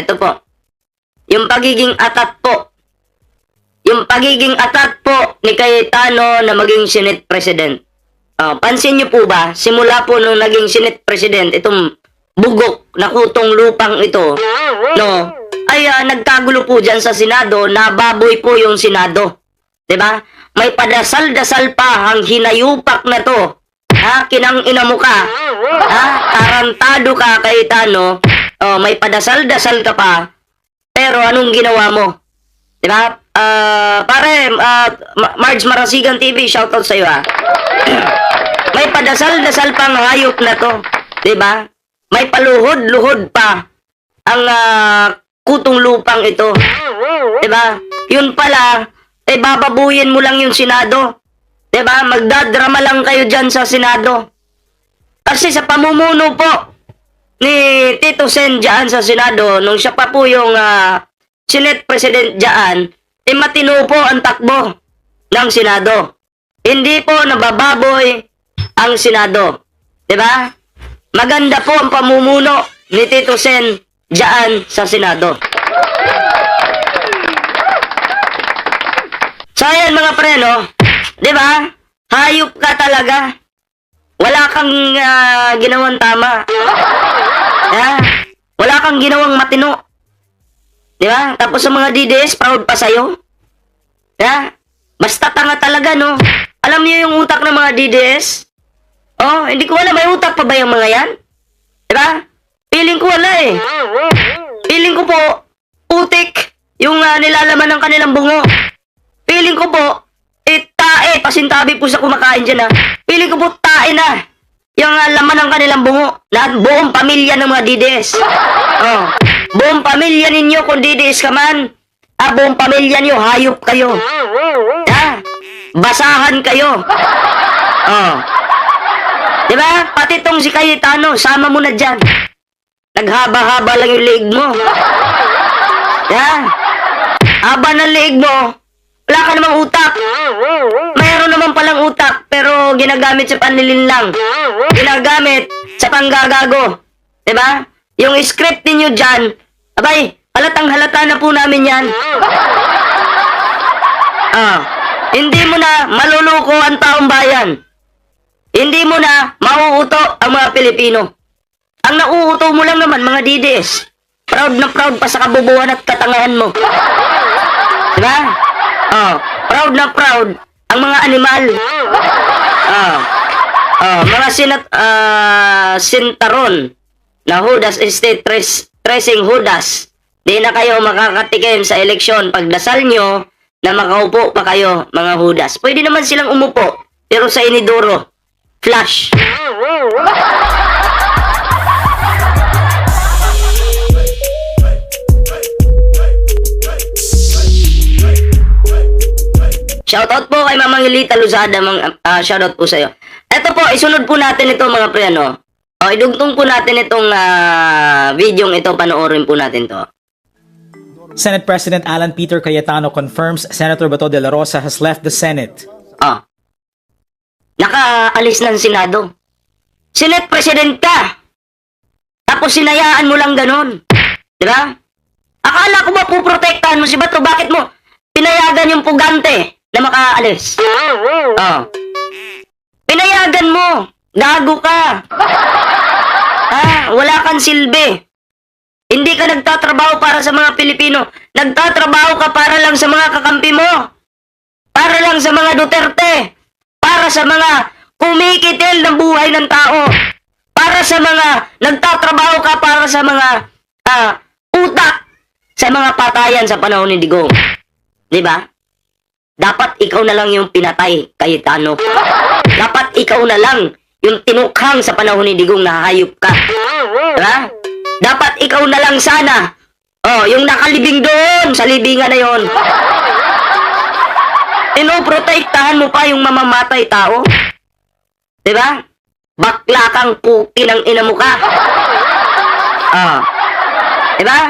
Ito po. Yung pagiging atat po. Yung pagiging atat po ni Cayetano na maging Senate President. Pansin niyo po ba, simula po nung naging Senate President, itong bugok na kutong lupang ito, no, ay nagkagulo po dyan sa Senado, nababoy po yung Senado. Diba? May padasal-dasal pa ang hinayupak na to. Ha? Kinang ina mo ka. Ha? Tarantado ka, Cayetano. May padasal-dasal ka pa. Pero anong ginawa mo? Diba? Pare, Marge Marasigan TV, shoutout sa'yo ha. May padasal-dasal pang hayop na to. Diba? May paluhod-luhod pa ang kutong lupang ito. Diba? Yun pala, bababuyin mo lang yung Senado. Diba? Magdadrama lang kayo dyan sa Senado. Kasi sa pamumuno po ni Tito Sen dyan sa Senado, nung siya pa po yung Senate President dyan, matino po ang takbo ng Senado. Hindi po nabababoy ang Senado. Diba? Maganda po ang pamumuno ni Tito Sen dyan sa Senado. So ayan mga pre, no? Diba? Hayop ka talaga. Wala kang ginawang tama. Wala kang ginawang matino. Diba? Tapos sa mga DDS, proud pa sa'yo. Basta tanga talaga, no? Alam niyo yung utak ng mga DDS? Hindi ko alam, may utak pa ba yung mga yan? Diba? Feeling ko wala eh. Feeling ko po, putik yung nilalaman ng kanilang bungo. Feeling ko po, tae, pasintabi po sa kumakain dyan ha. Feeling ko po, tae na yung laman ng kanilang bungo. Lahat, buong pamilya ng mga DDS. Buong pamilya ninyo, kung DDS ka man, buong pamilya niyo, hayop kayo. Basahan kayo. Diba? Pati tong si Cayetano, sama mo na dyan. Naghaba-haba lang yung liig mo. Haba ng liig mo, wala ka namang utak. Mayroon naman palang utak, pero ginagamit sa panlilinlang. Ginagamit sa panggagago. Diba? Yung script ninyo dyan, abay, halatang halata na po namin yan. Hindi mo na maluluko ang taong bayan. Hindi mo na mauuto ang mga Pilipino. Ang nauuto mo lang naman, mga DDS. Proud na proud pa sa kabubuhan at katangahan mo. Diba? Proud na proud ang mga animal. Mga sintaron na Judas Estate tracing Judas. Di na kayo makakatikim sa eleksyon. Pagdasal nyo na makaupo pa kayo, mga Judas. Pwede naman silang umupo, pero sa inidoro, flash. Shoutout po kay Mamang Elita Luzada, shoutout po sa'yo. Eto po, isunod po natin ito mga pre, no? Idugtong po natin itong videong ito, panoorin po natin to. Senate President Alan Peter Cayetano confirms Senator Bato de la Rosa has left the Senate. Nakaalis ng Senado. Senate President ka! Tapos sinayaan mo lang ganun. Diba? Akala ko ba puprotektahan mo si Bato? Bakit mo pinayagan yung pugante na makaalis? Pinayagan mo. Gago ka. Wala kang silbi. Hindi ka nagtatrabaho para sa mga Pilipino. Nagtatrabaho ka para lang sa mga kakampi mo. Para lang sa mga Duterte. Para sa mga kumikitil ng buhay ng tao. Para sa mga nagtatrabaho ka para sa mga utak sa mga patayan sa panahon ni Digong. Diba? Dapat ikaw na lang yung pinatay, Cayetano. Dapat ikaw na lang yung tinukhang sa panahon ni Digong na hayop ka. Diba? Dapat ikaw na lang sana. Yung nakalibing doon sa libingan na yon. Pinoprotektahan mo pa yung mamamatay tao. Diba? Bakla kang puki ng ina mo ka. Diba?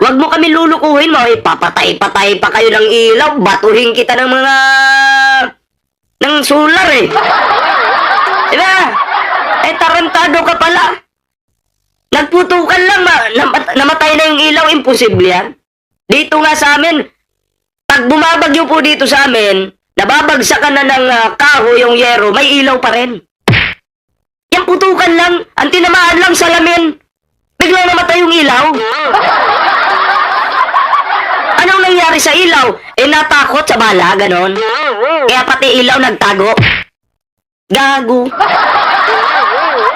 Huwag mo kami lulukuhin mo. Papatay-patay pa kayo ng ilaw. Batuhin kita ng mga ng solar eh. Diba? Tarantado ka pala. Nagputukan lang, namatay na yung ilaw, imposible yan. Dito nga sa amin, pag bumabagyo po dito sa amin, nababagsakan na ng kahoy yung yero, may ilaw pa rin. Yung putukan lang, ang tinamaan lang salamin, biglang namatay yung ilaw. Anong nangyari sa ilaw? Natakot sa bala, ganon. Kaya pati ilaw nagtago. Gago.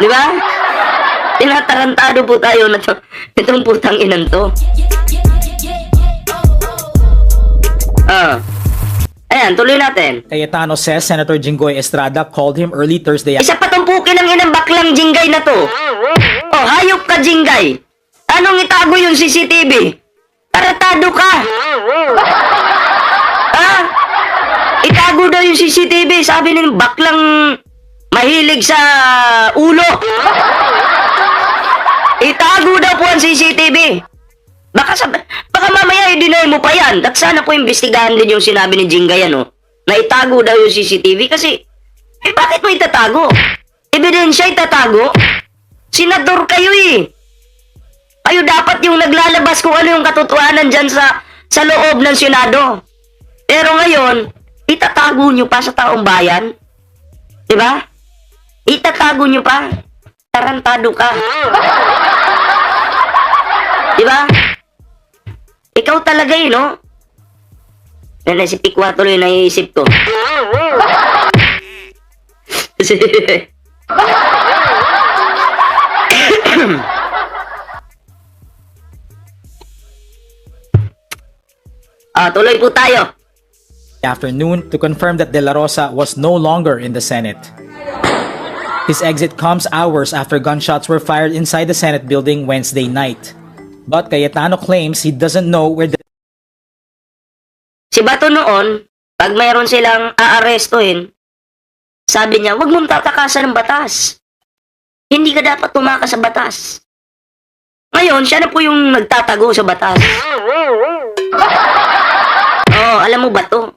Di ba? Tinatarantado po tayo na to. Itong putang inan to. Ayan, tuloy natin. Cayetano says Senator Jinggoy Estrada called him early Thursday Isa pa tong pukin ng inang baklang Jinggay na to. Oh, hayop ka, Jinggay. Anong itago yung CCTV? Taratado ka. Ha? Itago daw yung CCTV. Sabi ng baklang mahilig sa ulo. Itago daw po ang CCTV. Baka mamaya i-deny mo pa yan. At sana po imbestigahan din yung sinabi ni Jinggay, ano, na itago daw yung CCTV. Kasi, bakit mo itatago? Ebidensya itatago? Senador kayo eh. Kayo dapat yung naglalabas kung ano yung katotohanan dyan sa loob ng Senado. Pero ngayon, itatago nyo pa sa taong bayan? Diba? Itatago nyo pa? Tarantado ka. Diba? Ikaw talaga eh, no? Si Pikwa tuloy naiisip ko. Tuloy po tayo. afternoon to confirm that De La Rosa was no longer in the Senate. His exit comes hours after gunshots were fired inside the Senate building Wednesday night. But Cayetano claims he doesn't know where the Si Bato noon, pag mayroon silang aarestuhin, sabi niya, huwag mong tatakasan ng batas. Hindi ka dapat tumakas sa batas. Ngayon, siya na po yung nagtatago sa batas. Alam mo ba to?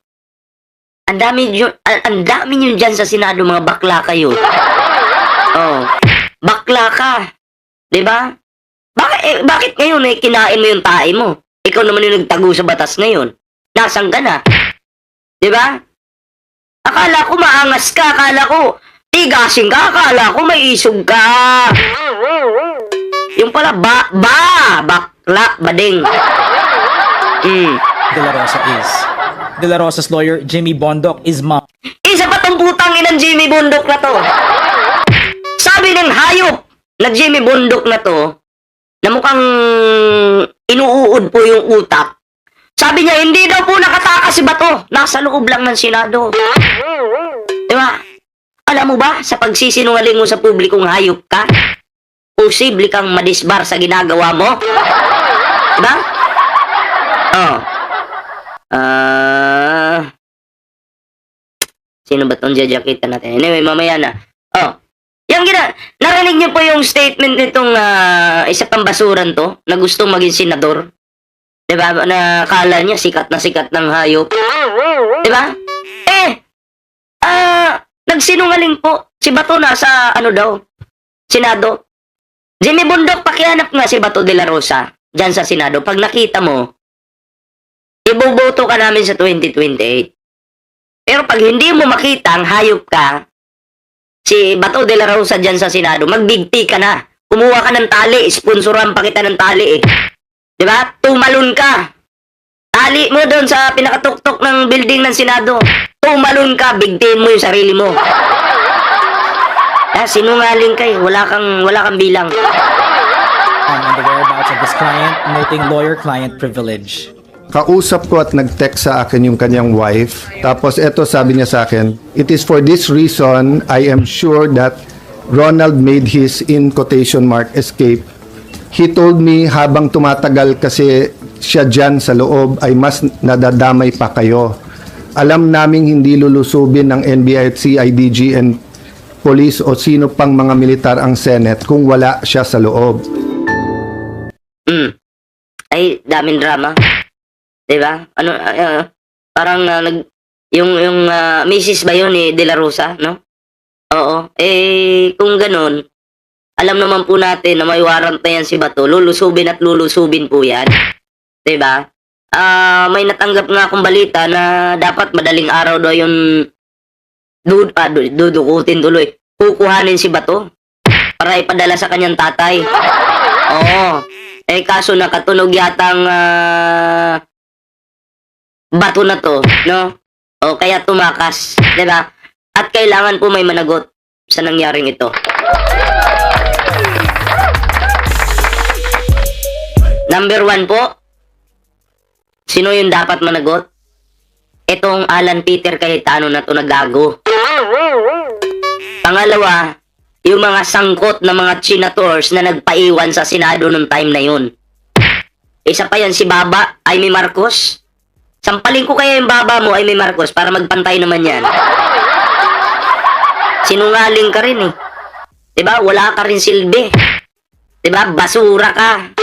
Ang dami nyo dyan sa Senado, mga bakla kayo. Bakla ka. Diba? Bakit ngayon kinain mo yung tae mo? Ikaw naman yung nagtago sa batas ngayon. Nasaan ka na? Diba? Akala ko maangas ka. Akala ko tigasin ka. Akala ko may isog ka. Yung pala, bakla, bading. De La Rosa is. De La Rosa's lawyer, Jimmy Bondoc, is mom. Isa pa tong putang inang Jimmy Bundok na to. Sabi ng hayop na Jimmy Bundok na to, na mukhang inuuod po yung utak. Sabi niya, hindi daw po nakatakas si Bato. Nasa loob lang ng Senado. Diba? Alam mo ba, sa pagsisinungaling mo sa publikong hayop ka, posible kang madisbar sa ginagawa mo. Diba? Sino ba itong jajakitan natin? Anyway, mamaya na. Narinig niyo po yung statement nitong isa pang basuran to, na gustong maging senador. Diba? Na kala niya sikat ng hayop. Diba? Nagsinungaling po. Si Bato nasa Senado. Jimmy Bundok, pakihanap nga si Bato de la Rosa dyan sa Senado. Pag nakita mo, iboboto ka namin sa 2028. Pero pag hindi mo makita ang hayop ka, si Bato de la Rosa dyan sa Senado, magbigti ka na. Kumuha ka ng tali, sponsoran pa kita ng tali eh. Diba? Tumalon ka. Tali mo doon sa pinakatuktok ng building ng Senado. Tumalon ka, bigtiin mo yung sarili mo. Sinungaling kayo, wala kang bilang. On the whereabouts of his client, noting lawyer-client privilege. Kausap ko at nag-text sa akin yung kanyang wife. Tapos eto sabi niya sa akin, it is for this reason I am sure that Ronald made his in quotation mark escape. He told me habang tumatagal kasi siya dyan sa loob ay mas nadadamay pa kayo. Alam naming hindi lulusubin ng NBI at CIDG and police o sino pang mga militar ang Senate kung wala siya sa loob. Ay, daming drama. Diba? Parang yung misis ba yun ni De La Rosa, no? Oo. Kung ganun, Alam naman po natin na may warrant na yan si Bato. Lulusubin at lulusubin po yan. Diba? May natanggap nga akong balita na dapat madaling araw daw yung dudukutin tuloy. Kukuhanin si Bato para ipadala sa kanyang tatay. Oo. Kaso nakatunog yatang bato na to, no? O kaya tumakas, 'di ba? At kailangan po may managot sa nangyaring ito. Number 1 po, sino yung dapat managot? Itong Alan Peter Cayetano na to na gago. Pangalawa, yung mga sangkot na mga senators na nagpaiwan sa Senado nung time na yun. Isa pa yan si Baba, Aimee Marcos. Sampalin ko kaya yung baba mo, Aimee Marcos, para magpantay naman yan. Sinungaling ka rin eh. Diba? Wala ka rin silbi. Diba? Basura ka.